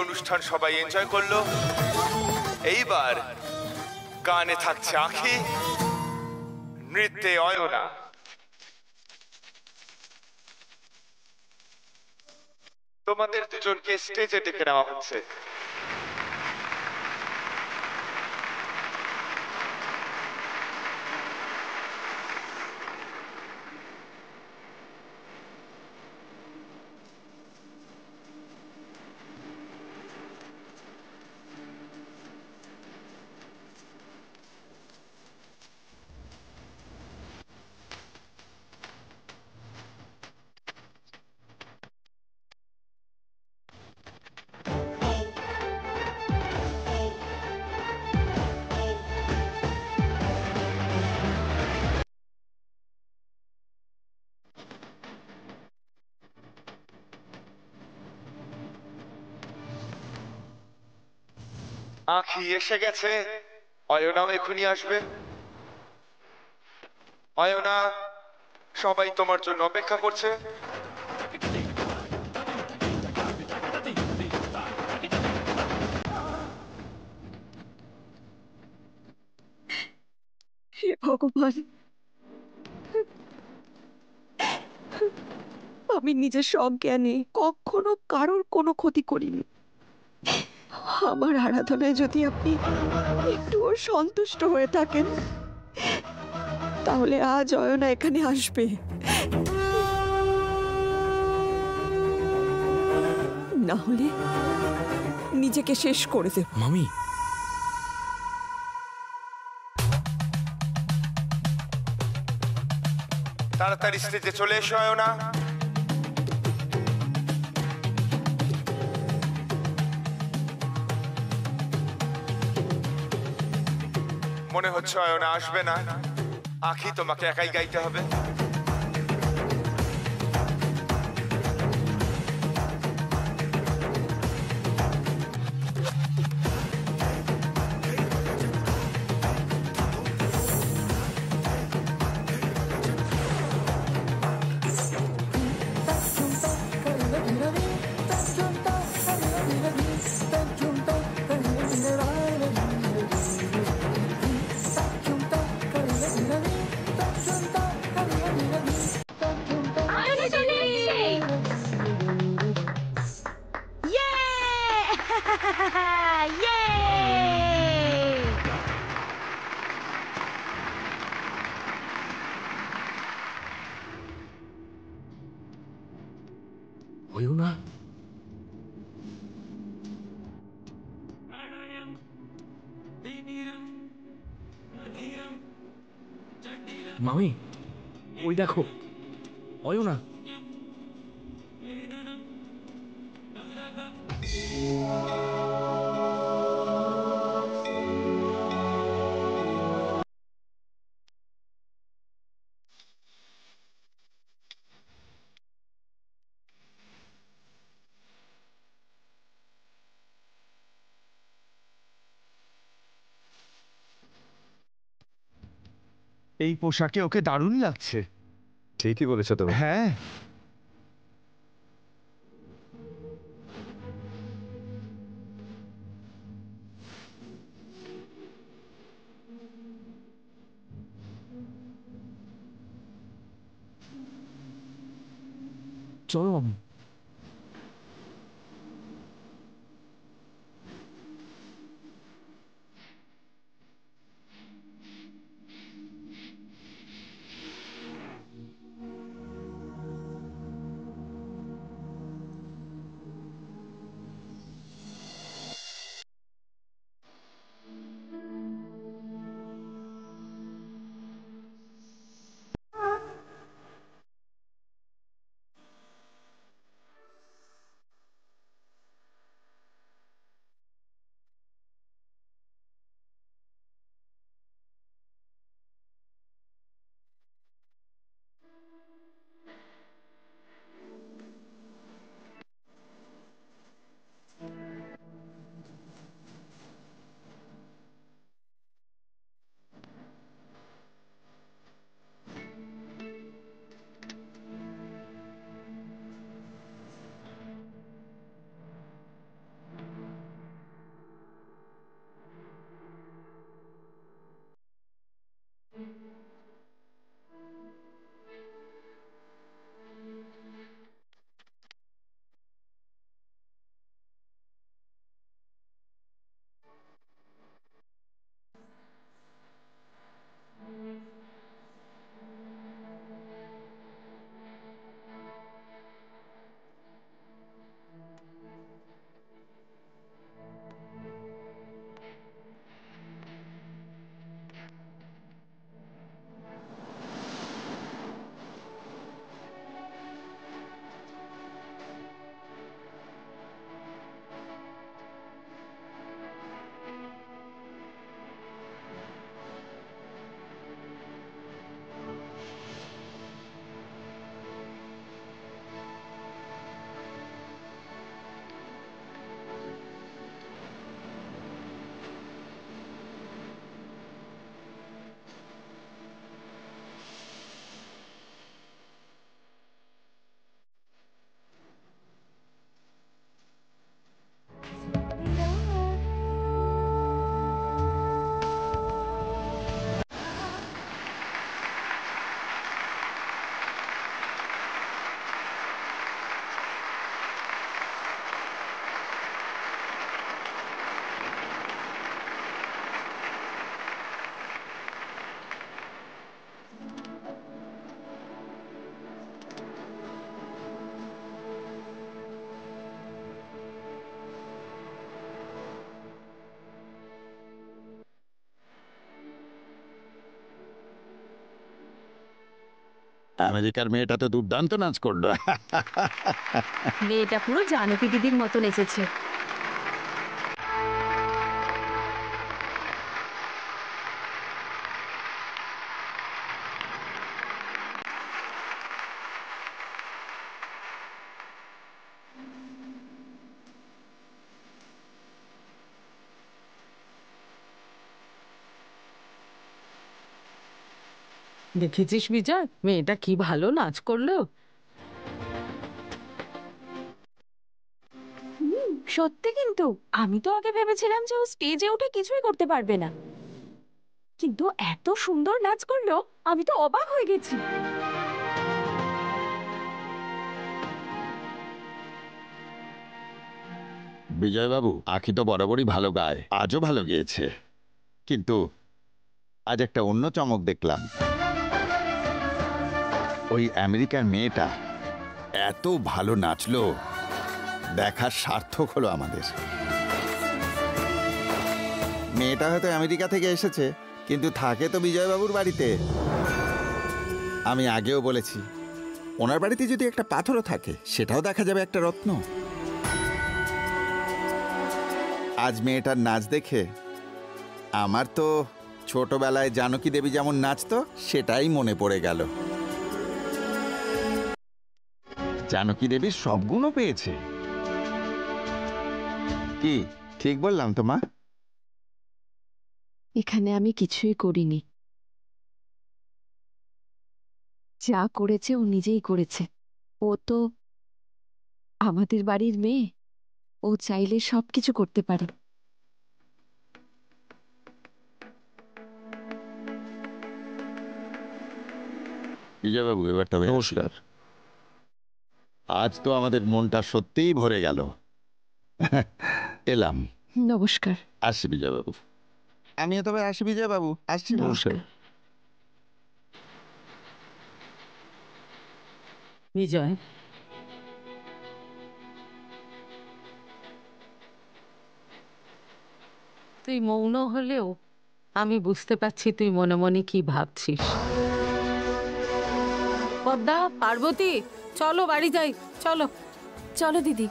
অনুষ্ঠান সবাই এনজয় করলো। এইবার গানে থাকছে আঁখি, নৃত্যে অয়না। তোমাদের দুজনকে স্টেজে ডেকে নেওয়া হচ্ছে। আঁখি এসে গেছে, অয়নাও এখনই আসবে। অয়না, সবাই তোমার জন্য অপেক্ষা করছে। হে ভগবান, আমি নিজের সজ্ঞানে কখনো কারোর কোনো ক্ষতি করিনি। আমার আরাধনায় যদি আপনি একটুও সন্তুষ্ট হয়ে থাকেন, তাহলে আজ অয়না এখানে আসবে। না হলে নিজেকে শেষ করে দেব। মামি, তাড়াতাড়ি স্টেজে চলে এসো অয়না। মনে হচ্ছে অয়না আসবে না। আঁখি, তোমাকে একাই গাইতে হবে। অয়না, মামি, ওই দেখো অয়না। এই পোশাকে ওকে দারুণ লাগছে। ঠিকই বলেছো তুমি। হ্যাঁ, চলো মামি। আমেরিকার মেয়েটা তো দুর্দান্ত নাচ করলো। মেয়েটা পুরো জানকী দিদির মতন এসেছে। দেখেছিস বিজয়, মেয়েটা কি ভালো নাচ করলো। সত্যি কিন্তু আমি তো আগে ভেবেছিলাম যে ও স্টেজে উঠে কিছুই করতে পারবে না, কিন্তু এত সুন্দর নাচ করলো, আমি তো অবাক হয়ে গেছি। বিজয়বাবু, আখি তো বরাবরই ভালো গায়, আজও ভালো গেয়েছে, কিন্তু আজ একটা অন্য চমক দেখলাম। ওই আমেরিকার মেয়েটা এত ভালো নাচলো, দেখার সার্থক হলো আমাদের। মেয়েটা হয়তো আমেরিকা থেকে এসেছে, কিন্তু থাকে তো বিজয়বাবুর বাড়িতে। আমি আগেও বলেছি, ওনার বাড়িতে যদি একটা পাথরও থাকে, সেটাও দেখা যাবে একটা রত্ন। আজ মেয়েটার নাচ দেখে আমার তো ছোটবেলায় জানকী দেবী যেমন নাচতো, সেটাই মনে পড়ে গেল। জানকী দেবীর সব গুণও পেয়েছে। কি ঠিক বললাম তো মা? এখানে আমি কিছুই করিনি, যা করেছে ও নিজেই করেছে। ও তো আমাদের বাড়ির মেয়ে, ও চাইলে সবকিছু করতে পারে। বিজয়বাবু, এবার তবে নমস্কার। আজ তো আমাদের মনটা সত্যিই ভরে গেল। এলাম। নমস্কার। আসছি বিজয়বাবু। আমিও তবে আসি বিজয়বাবু, আসছি। নমস্কার। বিজয়, তুই মৌন হলেও আমি বুঝতে পারছি তুই মনে মনে কি ভাবছিস। পদ্মা, পার্বতী, চলো বাড়ি যাই, চলো। চলো দিদি।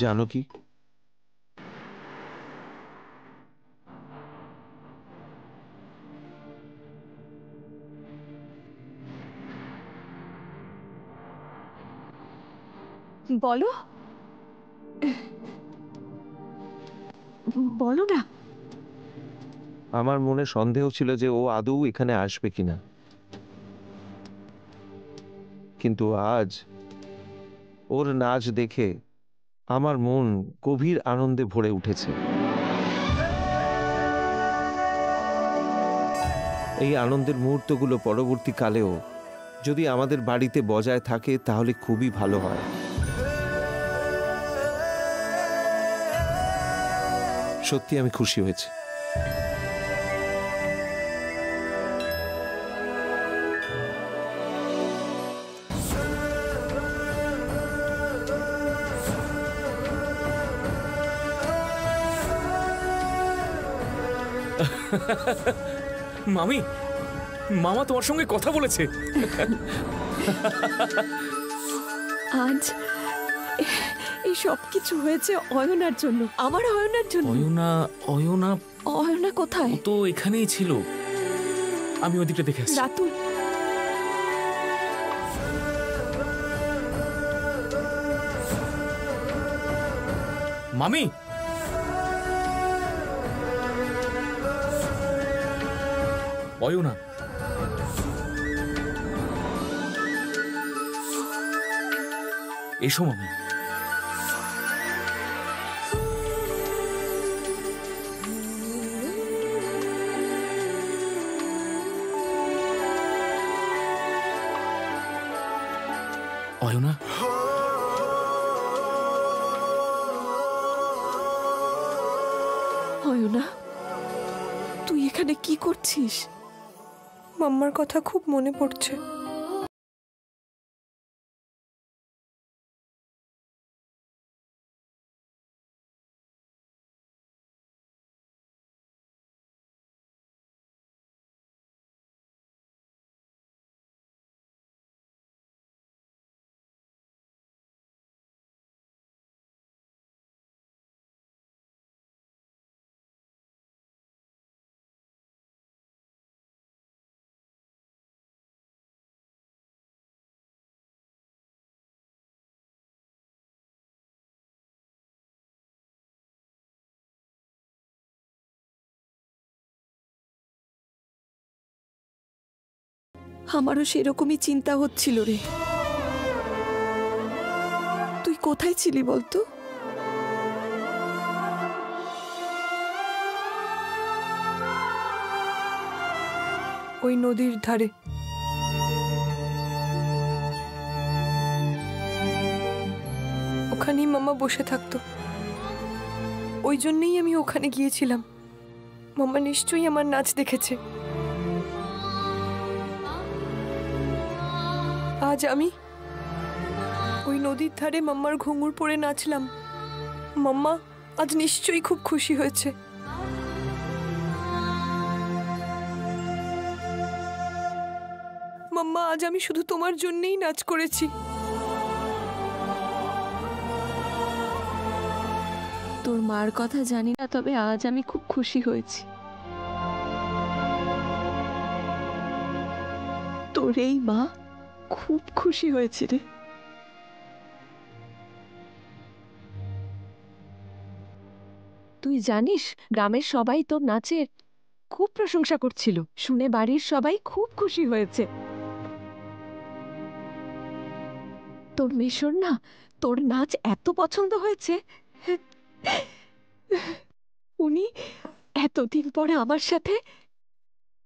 জানকী, বলো, বলো না। আমার মনে সন্দেহ ছিল যে ও আদৌ এখানে আসবে কিনা, কিন্তু আজ ওর নাচ দেখে আমার মন গভীর আনন্দে ভরে উঠেছে। এই আনন্দের মুহূর্তগুলো পরবর্তীকালেও যদি আমাদের বাড়িতে বজায় থাকে তাহলে খুবই ভালো হয়। সত্যি আমি খুশি হয়েছি। মামি, মামা তোমার সঙ্গে কথা বলেছে। আজ এই সব কিছু হয়েছে অয়নার জন্য, আমার অয়নার জন্য। অয়না? অয়না? অয়না কোথায়? ও তো এখানেই ছিল, আমি ওদিকটা দেখে আসছি। রাতুল, মামি, অয়না, এসো মামি। অয়না, অয়না, তুই এখানে কি করছিস? মাম্মার কথা খুব মনে পড়ছে। আমারও সেরকমই চিন্তা হচ্ছিল রে। তুই কোথায় ছিলি বলতো? ওই নদীর ধারে। ওখানেই মামা বসে থাকতো, ওই জন্যই আমি ওখানে গিয়েছিলাম। মামা নিশ্চয়ই আমার নাচ দেখেছে। আজ আমি ওই নদীর ধারে মাম্মার ঘুঙুর পরে নাচলাম। মাম্মা আজ নিশ্চয়ই খুব খুশি হয়েছে। মাম্মা, আজ আমি শুধু তোমার জন্যই নাচ করেছি। তোর মার কথা জানি না, তবে আজ আমি খুব খুশি হয়েছি। তোর এই মা খুব খুশি হয়েছে রে। তুই জানিস, গ্রামের সবাই তোর নাচের খুব প্রশংসা করছিল, শুনে বাড়ির সবাই খুব খুশি হয়েছে। তোর মেশোর না তোর নাচ এত পছন্দ হয়েছে, উনি এতদিন পরে আমার সাথে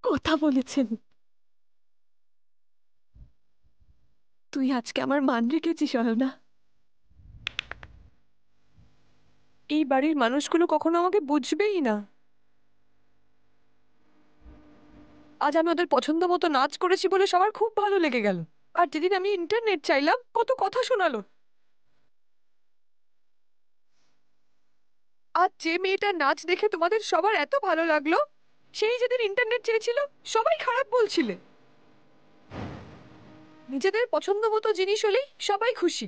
কথা বলেছেন। তুই আজকে আমার মান রেখেছিস অয়না। এই বাড়ির মানুষগুলো কখনো আমাকে বুঝবেই না। আজ আমি ওদের পছন্দ মতো নাচ করেছি বলে সবার খুব ভালো লেগে গেল। আর যেদিন আমি ইন্টারনেট চাইলাম, কত কথা শোনালো। আজ যে মেয়েটার নাচ দেখে তোমাদের সবার এত ভালো লাগলো, সেই যেদিন ইন্টারনেট চেয়েছিল সবাই খারাপ বলছিলে। নিজেদের পছন্দ মতো জিনিস হলেই সবাই খুশি,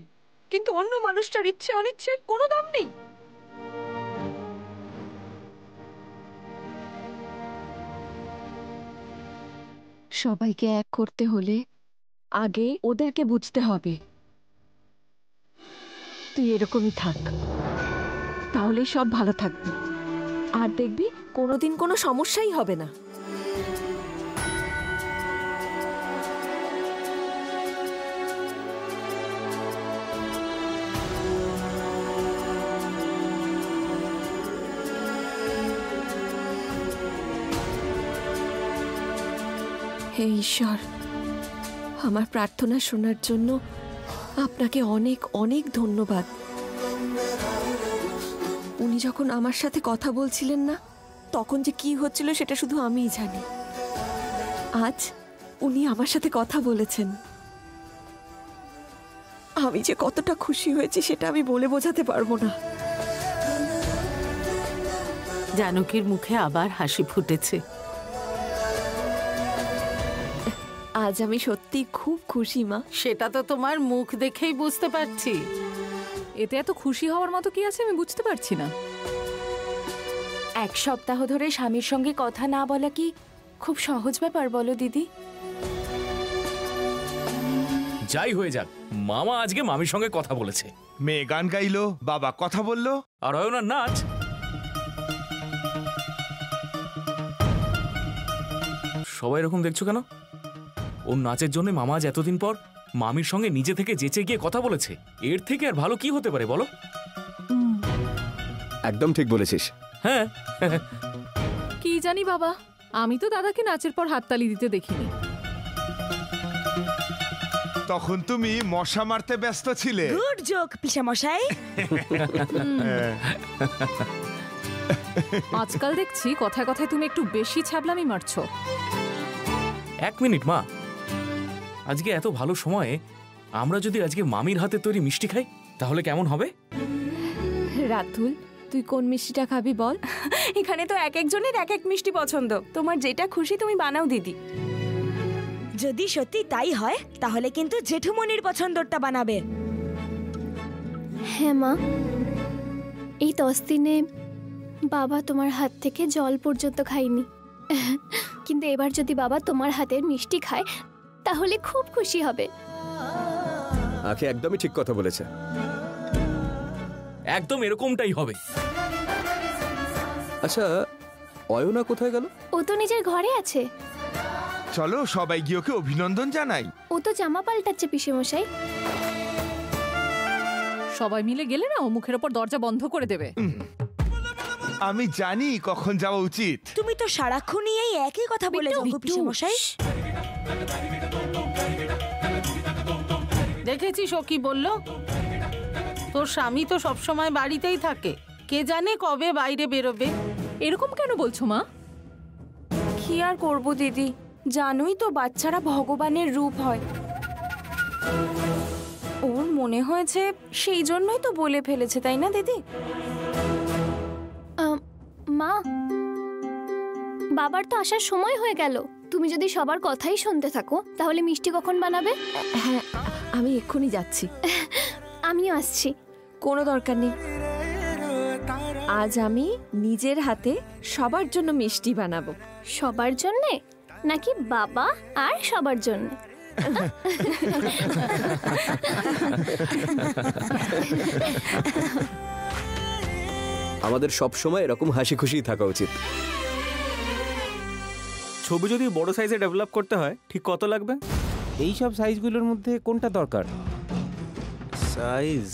কিন্তু অন্য মানুষটার ইচ্ছে অনিচ্ছের কোনো দাম নেই। সবাইকে এক করতে হলে আগে ওদেরকে বুঝতে হবে। তুই এরকমই থাক, তাহলে সব ভালো থাকবে, আর দেখবি কোনোদিন কোনো সমস্যাই হবে না। হে ঈশ্বর, আমার প্রার্থনা শোনার জন্য আপনাকে অনেক অনেক ধন্যবাদ। উনি যখন আমার সাথে কথা বলছিলেন না, তখন যে কি হচ্ছিল সেটা শুধু আমিই জানি। আজ উনি আমার সাথে কথা বলেছেন, আমি যে কতটা খুশি হয়েছি সেটা আমি বলে বোঝাতে পারবো না। জানকীর মুখে আবার হাসি ফুটেছে। আজ আমি সত্যি খুব খুশি মা। সেটা তো তোমার মুখ দেখেই বুঝতে পারছি। এতে এত খুশি হওয়ার মতো কি আছে আমি বুঝতে পারছি না। এক সপ্তাহ ধরে স্বামীর সঙ্গে কথা না বলা কি খুব সহজ ব্যাপার বলো দিদি? যাই হয়ে যাক, মামা আজকে মামির সঙ্গে কথা বলেছে। মেয়ে গান গাইলো, বাবা কথা বললো, আর অয়নার নাচ। সবাই এরকম দেখছো কেন? ওর নাচের জন্য মামা আজ এতদিন পর মামির সঙ্গে নিজে থেকে যেচে গিয়ে কথা বলেছে। এর থেকে আর ভালো কি হতে পারে বলো? একদম ঠিক বলেছিস। হ্যাঁ। কি জানি বাবা, আমি তো দাদাকে নাচের পর হাততালি দিতে দেখিনি। তখন তুমি মশা মারতে ব্যস্ত ছিলে। গুড জোক পিসা মশাই। আজকাল দেখছি কথায় কথায় তুমি একটু বেশি ছ্যাবলামি মারছো। এক মিনিট মা, আজকে এত ভালো সময়ে আমরা যদি আজকে মামির হাতে তৈরি মিষ্টি খাই তাহলে কেমন হবে? রাতুল, তুই কোন মিষ্টিটা খাবি বল? এখানে তো এক একজনের এক এক মিষ্টি পছন্দ, তোমার যেটা খুশি তুমি বানাও দিদি। যদি সত্যি তাই হয় তাহলে কিন্তু জেঠুমনির পছন্দরটা বানাবে। হ্যাঁ মা, এই 10 দিনে বাবা তোমার হাত থেকে জল পর্যন্ত খায়নি, কিন্তু এবার যদি বাবা তোমার হাতের মিষ্টি খায় তাহলে খুব খুশি হবে। আখি একদমই ঠিক কথা বলেছে। একদম এরকমটাই হবে। আচ্ছা, অয়না কোথায় গেল? ও তো নিজের ঘরে আছে। চলো সবাই গিয়ে ওকে অভিনন্দন জানাই। ও তো জামা পাল্টাচ্ছে পিসেমশাই। সবাই মিলে গেলে না ও মুখের ওপর দরজা বন্ধ করে দেবে। আমি জানি কখন যাওয়া উচিত। তুমি তো সারাক্ষণই এই একই কথা বলে যাও পিসেমশাই। দেখেছিস ও কি বললো? তোর স্বামী তো সবসময় বাড়িতেই থাকে, কে জানে কবে বাইরে বেরোবে। এরকম কেন বলছো মা? কি আর করব দিদি, জানোই তো বাচ্চারা ভগবানের রূপ হয়। ওর মনে হয়েছে সেই জন্যই তো বলে ফেলেছে, তাই না দিদি? মা, বাবার তো আসার সময় হয়ে গেল। তুমি যদি সবার কথাই শুনতে থাকো তাহলে মিষ্টি কখন বানাবে? হ্যাঁ, আমি এক্ষুনি যাচ্ছি। আমিও আসছি। কোনো দরকার নেই। আজ আমি নিজের হাতে সবার জন্য মিষ্টি বানাবো। সবার জন্যে নাকি বাবা আর সবার জন্য? আমাদের সব সময় এরকম হাসি খুশি থাকা উচিত। ছবি যদি বড় সাইজে ডেভেলপ করতে হয় ঠিক কত লাগবে? এই সব সাইজগুলোর মধ্যে কোনটা দরকার? সাইজ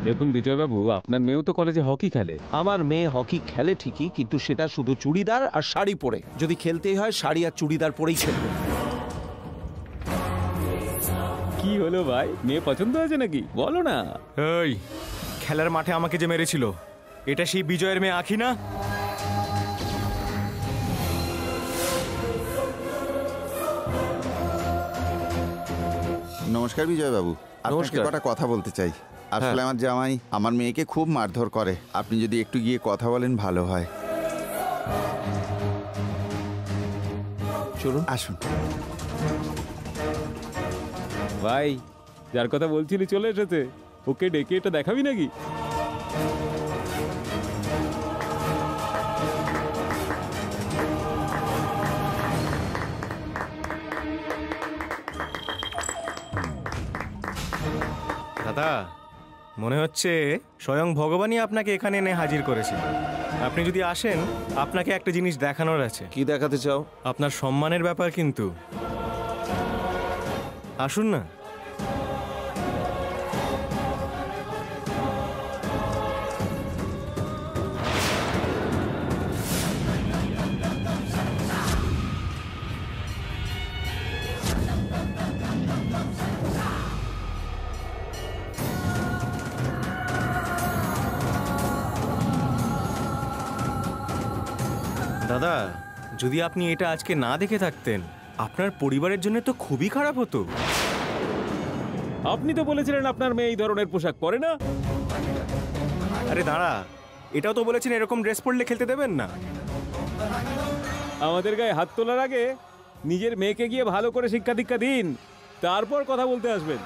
দেখুন বিজয়বাবু, আপনার মেয়েও তো কলেজে হকি খেলে। আমার মেয়ে হকি খেলে ঠিকই, কিন্তু সেটা শুধু চুড়িদার আর শাড়ি পরে। যদি খেলতেই হয় শাড়ি আর চুড়িদার পরেই খেলবে। কি হলো ভাই, মেয়ে পছন্দ হয়েছে নাকি? বলো না। এই খেলার মাঠে আমাকে যে মেরেছিল, এটা সেই বিজয়ের মেয়ে আঁখি না? নমস্কার বিজয়বাবু, আপনাকে কটা কথা বলতে চাই। আসলে আমার জামাই আমার মেয়েকে খুব মারধর করে। আপনি যদি একটু গিয়ে কথা বলেন ভালো হয়। চলুন, আসুন। ভাই, যার কথা বলছিলি চলে এসেছে। ওকে ডেকে এটা দেখাবি নাকি? দাদা, মনে হচ্ছে স্বয়ং ভগবানই আপনাকে এখানে এনে হাজির করেছে। আপনি যদি আসেন, আপনাকে একটা জিনিস দেখানোর আছে। কি দেখাতে চাও? আপনার সম্মানের ব্যাপার কিন্তু। আসুন না। দাদা, যদি আপনি এটা আজকে না দেখে থাকতেন, আপনার পরিবারের জন্য তো খুবই খারাপ হতো। আপনি তো বলেছিলেন আপনার মেয়ে এই ধরনের পোশাক পরে না। আরে দাঁড়া, এটাও তো বলেছেন এরকম ড্রেস পরলে খেলতে দেবেন না। আমাদের গায়ে হাত তোলার আগে নিজের মেয়েকে গিয়ে ভালো করে শিক্ষা দীক্ষা দিন, তারপর কথা বলতে আসবেন।